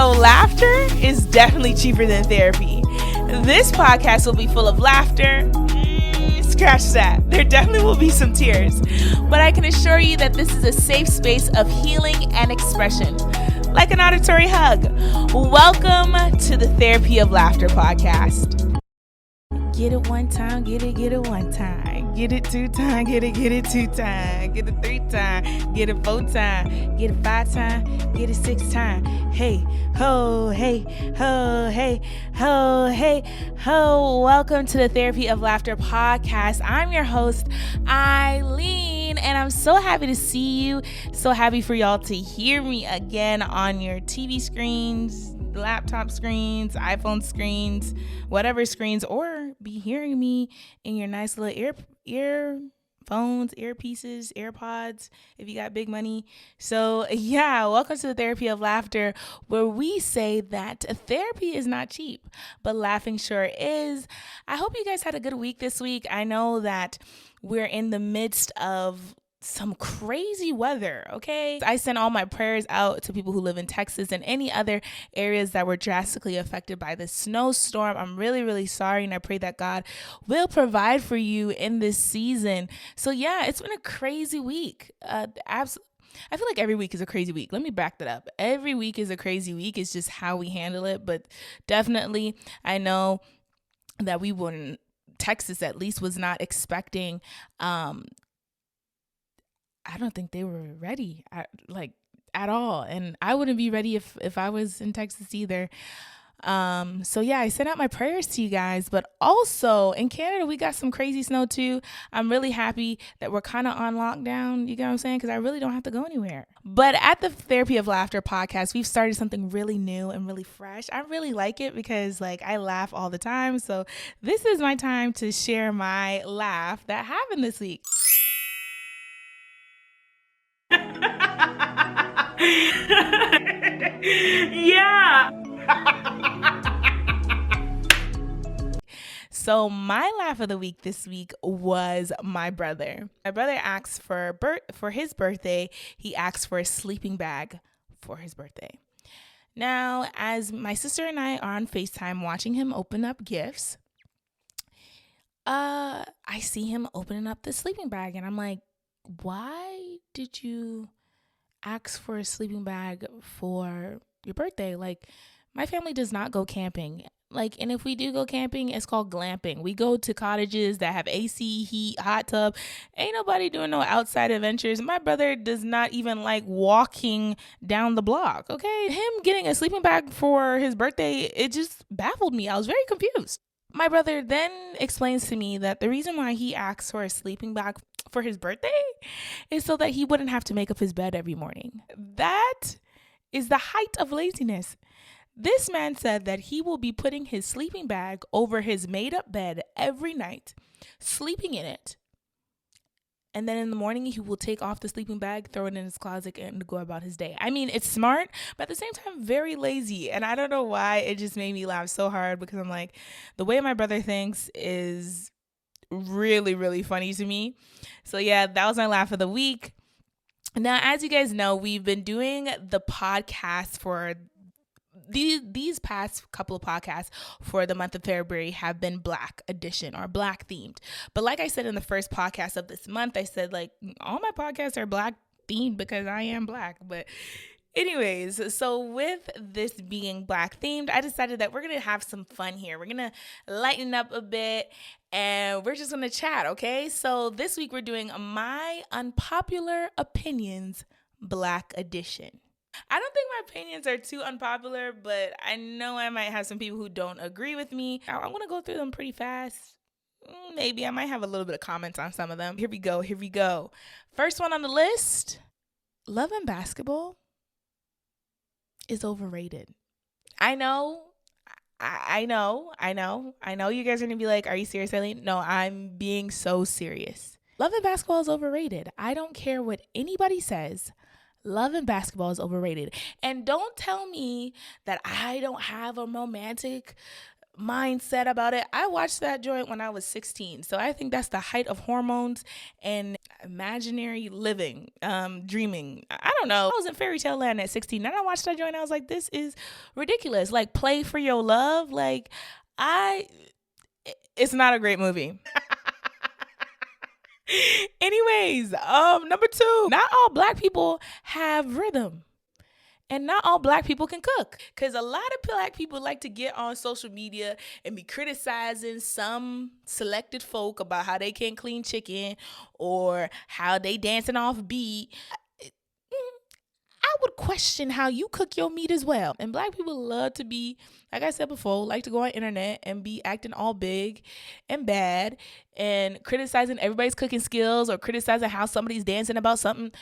So laughter is definitely cheaper than therapy. This podcast will be full of laughter. Scratch that. There definitely will be some tears. But I can assure you that this is a safe space of healing and expression. Like an auditory hug. Welcome to the Therapy of Laughter podcast. Get it one time, get it one time. Get it two time, get it two time. Get it three time, get it four time. Get it five time, get it six time. Hey, ho, hey, ho, hey, ho, hey, ho. Welcome to the Therapy of Laughter podcast. I'm your host, Eileen, and I'm so happy to see you. So happy for y'all to hear me again on your TV screens, laptop screens, iPhone screens, whatever screens, or be hearing me in your nice little earphones, earpieces, AirPods, if you got big money. So yeah, welcome to the Therapy of Laughter, where we say that therapy is not cheap, but laughing sure is. I hope you guys had a good week this week. I know that we're in the midst of some crazy weather, okay? I send all my prayers out to people who live in Texas and any other areas that were drastically affected by the snowstorm. I'm really, really sorry, and I pray that God will provide for you in this season. So yeah, it's been a crazy week. I feel like every week is a crazy week. Let me back that up. Every week is a crazy week. It's just how we handle it. But definitely, I know that Texas at least was not expecting I don't think they were ready at all. And I wouldn't be ready if I was in Texas either. So yeah, I sent out my prayers to you guys, but also in Canada, we got some crazy snow too. I'm really happy that we're kind of on lockdown. You get what I'm saying? Cause I really don't have to go anywhere. But at the Therapy of Laughter podcast, we've started something really new and really fresh. I really like it because I laugh all the time. So this is my time to share my laugh that happened this week. Yeah. So my laugh of the week this week was my brother. My brother asked for his birthday. He asked for a sleeping bag for his birthday. Now, as my sister and I are on FaceTime watching him open up gifts, I see him opening up the sleeping bag, and I'm like, why did you ask for a sleeping bag for your birthday? My family does not go camping. And if we do go camping, it's called glamping. We go to cottages that have AC, heat, hot tub. Ain't nobody doing no outside adventures. My brother does not even like walking down the block, okay? Him getting a sleeping bag for his birthday, it just baffled me. I was very confused. My brother then explains to me that the reason why he asks for a sleeping bag for his birthday is so that he wouldn't have to make up his bed every morning. That is the height of laziness. This man said that he will be putting his sleeping bag over his made-up bed every night, sleeping in it. And then in the morning, he will take off the sleeping bag, throw it in his closet, and go about his day. I mean, it's smart, but at the same time, very lazy. And I don't know why. It just made me laugh so hard because I'm like, the way my brother thinks is really, really funny to me. So yeah, that was my laugh of the week. Now, as you guys know, we've been doing the podcast for these past couple of podcasts for the month of February have been Black edition or Black themed. But like I said in the first podcast of this month, I said all my podcasts are Black themed because I am Black. But anyways, so with this being Black themed, I decided that we're going to have some fun here. We're going to lighten up a bit and we're just going to chat, okay? So this week we're doing my unpopular opinions Black edition. I don't think my opinions are too unpopular, but I know I might have some people who don't agree with me. I'm going to go through them pretty fast. Maybe I might have a little bit of comments on some of them. Here we go. First one on the list, Love and Basketball is overrated. I know you guys are going to be like, are you serious, Eileen? No, I'm being so serious. Love and Basketball is overrated. I don't care what anybody says. Love and Basketball is overrated. And don't tell me that I don't have a romantic mindset about it. I watched that joint when I was 16. So I think that's the height of hormones. And imaginary living, dreaming. I don't know. I was in fairy tale land at 16. And I watched that joint and I was like, this is ridiculous. Like, play for your love. Like, it's not a great movie. Anyways, number 2, not all black people have rhythm. And not all black people can cook. Because a lot of black people like to get on social media and be criticizing some selected folk about how they can't clean chicken or how they dancing off beat. I would question how you cook your meat as well. And black people love to be, like I said before, like to go on internet and be acting all big and bad and criticizing everybody's cooking skills or criticizing how somebody's dancing about something.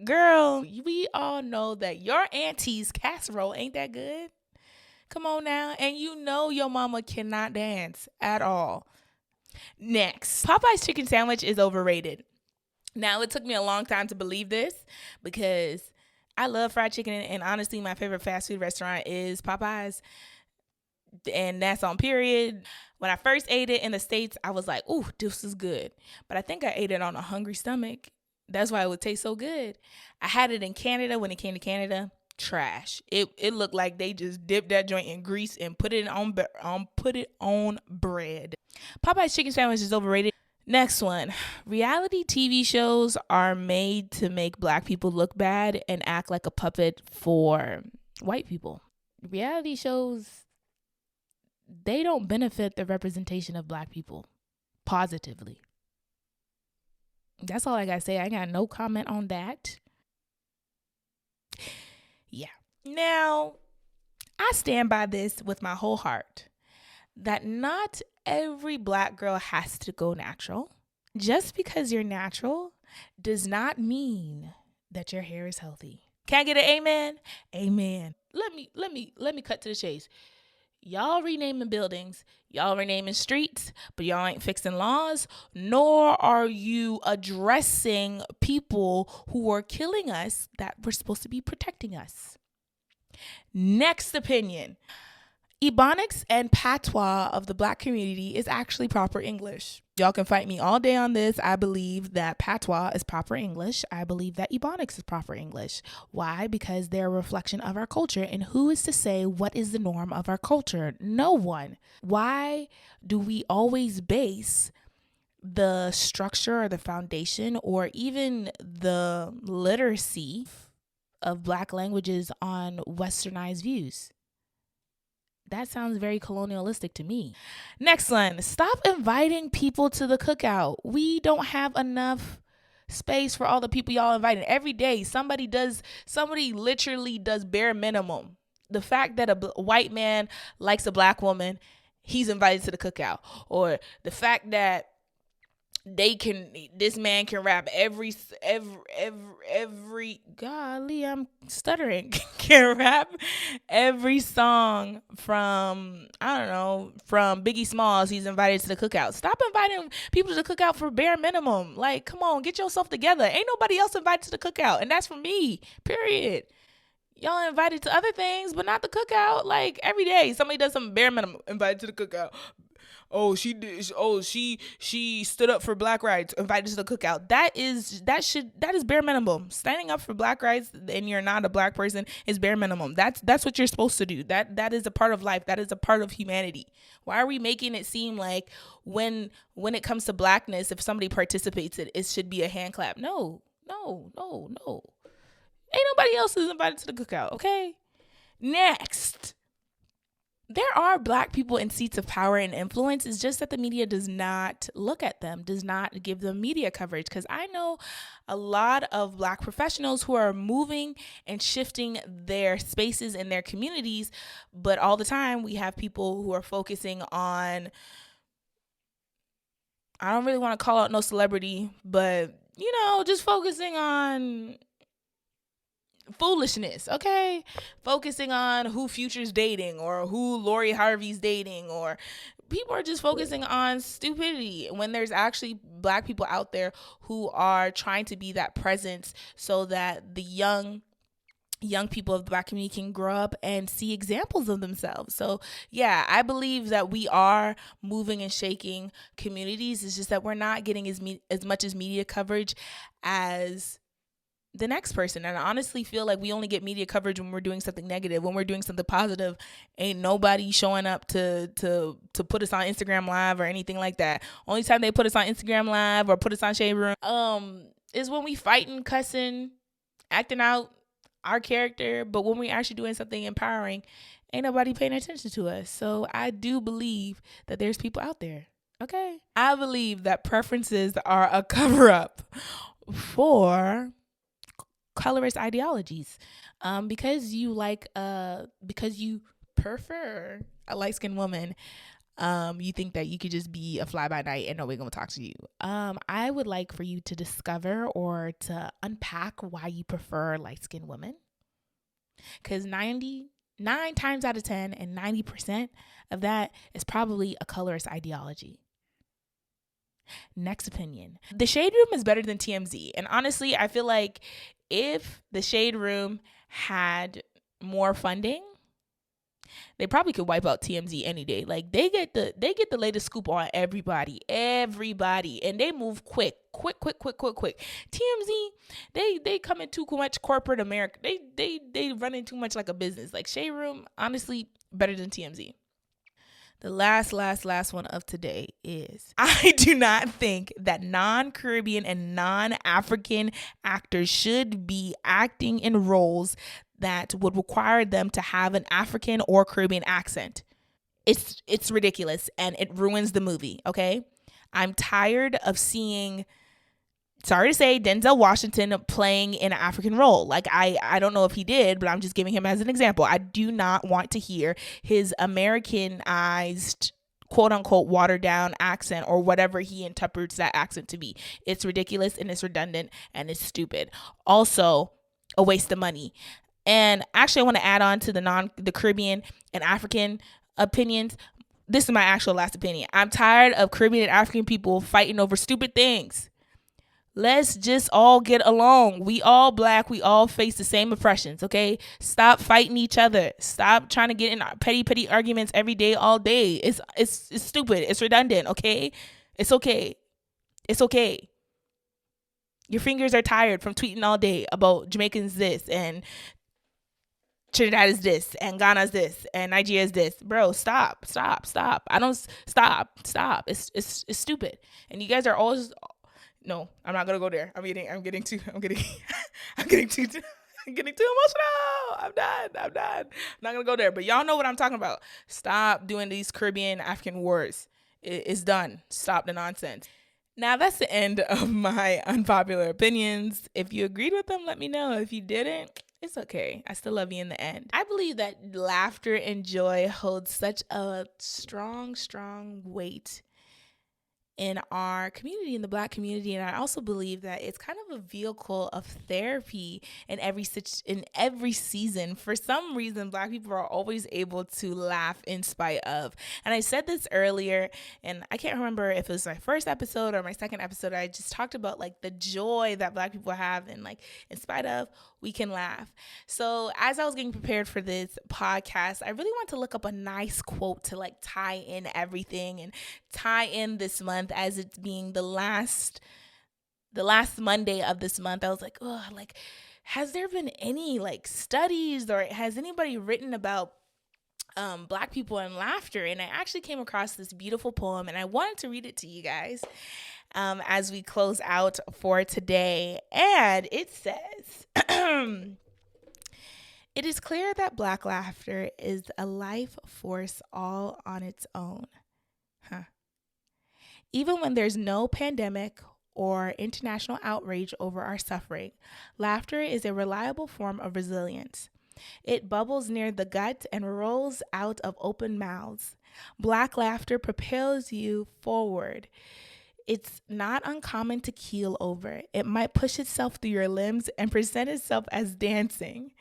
Girl, we all know that your auntie's casserole ain't that good. Come on now. And you know your mama cannot dance at all. Next, Popeye's chicken sandwich is overrated. Now, it took me a long time to believe this because I love fried chicken, and honestly, my favorite fast food restaurant is Popeye's, and that's on period. When I first ate it in the States, I was like, ooh, this is good. But I think I ate it on a hungry stomach. That's why it would taste so good. I had it in Canada. When it came to Canada, trash. It looked like they just dipped that joint in grease and put it on bread. Popeye's chicken sandwich is overrated. Next one. Reality TV shows are made to make black people look bad and act like a puppet for white people. Reality shows, they don't benefit the representation of black people positively. That's all I gotta say. I got no comment on that. Yeah. Now, I stand by this with my whole heart that not every black girl has to go natural. Just because you're natural does not mean that your hair is healthy. Can I get an amen? Amen. Let me cut to the chase. Y'all renaming buildings, y'all renaming streets, but y'all ain't fixing laws, nor are you addressing people who are killing us that were supposed to be protecting us. Next opinion. Ebonics and patois of the black community is actually proper English. Y'all can fight me all day on this. I believe that patois is proper English. I believe that Ebonics is proper English. Why? Because they're a reflection of our culture. And who is to say what is the norm of our culture? No one. Why do we always base the structure or the foundation or even the literacy of black languages on westernized views? That sounds very colonialistic to me. Next one. Stop inviting people to the cookout. We don't have enough space for all the people y'all inviting. Every day, somebody literally does bare minimum. The fact that a white man likes a black woman, he's invited to the cookout. Or the fact that this man can rap every golly, I'm stuttering, can rap every song from Biggie Smalls. He's invited to the cookout. Stop inviting people to the cookout for bare minimum. Like, come on, get yourself together. Ain't nobody else invited to the cookout, and that's for me, period. Y'all invited to other things, but not the cookout. Like, every day somebody does some bare minimum, invited to the cookout. Oh, she did. Oh, she stood up for black rights, invited to the cookout. That is bare minimum. Standing up for black rights and you're not a black person is bare minimum. That's what you're supposed to do. That is a part of life. That is a part of humanity. Why are we making it seem like when it comes to blackness, if somebody participates, it should be a hand clap? No. Ain't nobody else is invited to the cookout, okay? Next. There are black people in seats of power and influence. It's just that the media does not look at them, does not give them media coverage. Because I know a lot of black professionals who are moving and shifting their spaces in their communities. But all the time we have people who are focusing on, I don't really want to call out no celebrity, but, just focusing on foolishness, okay? Focusing on who Future's dating or who Lori Harvey's dating, or people are just focusing on stupidity when there's actually black people out there who are trying to be that presence so that the young young people of the Black community can grow up and see examples of themselves. So yeah, I believe that we are moving and shaking communities. It's just that we're not getting as much as media coverage as the next person. And I honestly feel like we only get media coverage when we're doing something negative. When we're doing something positive, ain't nobody showing up to put us on Instagram Live or anything like that. Only time they put us on Instagram Live or put us on Shade Room is when we fighting, cussing, acting out our character. But when we actually doing something empowering, ain't nobody paying attention to us. So I do believe that there's people out there. Okay. I believe that preferences are a cover up for colorist ideologies. Because you prefer a light-skinned woman, you think that you could just be a fly by night and nobody gonna talk to you. I would like for you to discover or to unpack why you prefer light-skinned women, because 99 times out of 10 and 90% of that is probably a colorist ideology. Next opinion. The Shade Room is better than TMZ. And honestly, I feel like if the Shade Room had more funding, they probably could wipe out TMZ any day. Like they get the latest scoop on everybody, and they move quick. TMZ, they come in too much corporate America. They run in too much like a business. Like Shade Room, honestly, better than TMZ. The last one of today is, I do not think that non-Caribbean and non-African actors should be acting in roles that would require them to have an African or Caribbean accent. It's ridiculous and it ruins the movie, okay? I'm tired of seeing, sorry to say, Denzel Washington playing in an African role. Like, I don't know if he did, but I'm just giving him as an example. I do not want to hear his Americanized, quote unquote, watered down accent or whatever he interprets that accent to be. It's ridiculous and it's redundant and it's stupid. Also, a waste of money. And actually, I want to add on to the Caribbean and African opinions. This is my actual last opinion. I'm tired of Caribbean and African people fighting over stupid things. Let's just all get along. We all Black. We all face the same oppressions, okay? Stop fighting each other. Stop trying to get in petty arguments every day, all day. It's stupid. It's redundant, okay? It's okay. It's okay. Your fingers are tired from tweeting all day about Jamaicans this and Trinidad is this and Ghana is this and Nigeria is this. Bro, stop. I don't stop. It's stupid. And you guys are always, no, I'm not gonna go there. I'm getting too I'm getting too emotional. I'm done. I'm not gonna go there. But y'all know what I'm talking about. Stop doing these Caribbean African words. It's done. Stop the nonsense. Now that's the end of my unpopular opinions. If you agreed with them, let me know. If you didn't, it's okay. I still love you in the end. I believe that laughter and joy holds such a strong weight in our community, in the Black community. And I also believe that it's kind of a vehicle of therapy in every season. For some reason, Black people are always able to laugh in spite of. And I said this earlier, and I can't remember if it was my first episode or my second episode. I just talked about like the joy that Black people have, and like in spite of, we can laugh. So as I was getting prepared for this podcast, I really want to look up a nice quote to like tie in everything and tie in this month, as it's being the last Monday of this month. I was like, oh, like, has there been any like studies or has anybody written about Black people and laughter? And I actually came across this beautiful poem, and I wanted to read it to you guys as we close out for today. And it says, it is clear that Black laughter is a life force all on its own. Even when there's no pandemic or international outrage over our suffering, laughter is a reliable form of resilience. It bubbles near the gut and rolls out of open mouths. Black laughter propels you forward. It's not uncommon to keel over. It might push itself through your limbs and present itself as dancing.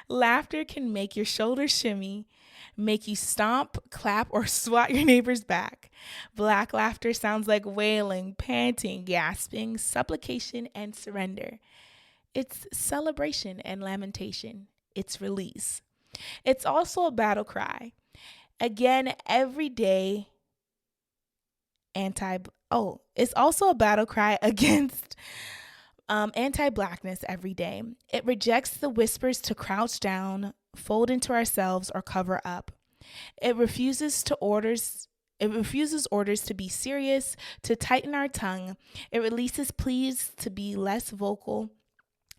Laughter can make your shoulders shimmy, make you stomp, clap, or swat your neighbor's back. Black laughter sounds like wailing, panting, gasping, supplication, and surrender. It's celebration and lamentation. its release. It's also a battle cry. Again, every day, it's also a battle cry against anti-Blackness every day. It rejects the whispers to crouch down, fold into ourselves, or cover up. It refuses orders to be serious, to tighten our tongue. It releases pleas to be less vocal,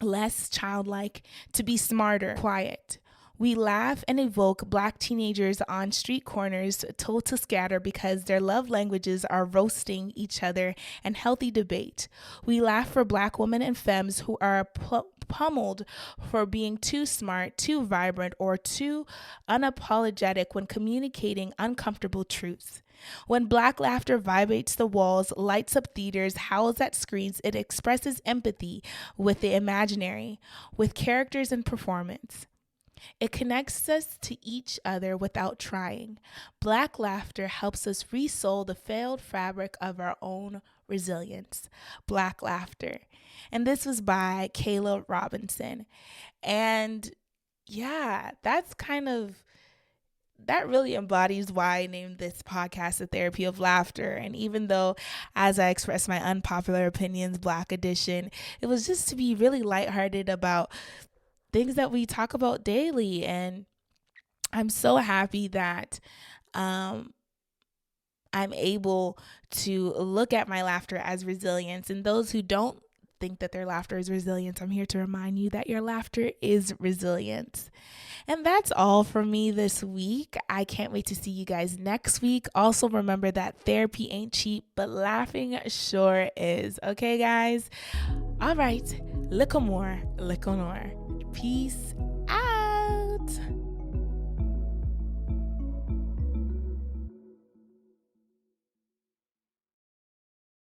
less childlike, to be smarter, quiet. We laugh and evoke Black teenagers on street corners told to scatter because their love languages are roasting each other and healthy debate. We laugh for Black women and femmes who are pummeled for being too smart, too vibrant, or too unapologetic when communicating uncomfortable truths. When Black laughter vibrates the walls, lights up theaters, howls at screens, it expresses empathy with the imaginary, with characters and performance. It connects us to each other without trying. Black laughter helps us resoul the failed fabric of our own resilience. Black laughter. And this was by Kayla Robinson. And yeah, that really embodies why I named this podcast The Therapy of Laughter. And even though, as I expressed my unpopular opinions, Black edition, it was just to be really lighthearted about things that we talk about daily. And I'm so happy that I'm able to look at my laughter as resilience. And those who don't think that their laughter is resilience, I'm here to remind you that your laughter is resilience. And that's all from me this week. I can't wait to see you guys next week. Also, remember that therapy ain't cheap, but laughing sure is. Okay, guys? All right. Lick more. Peace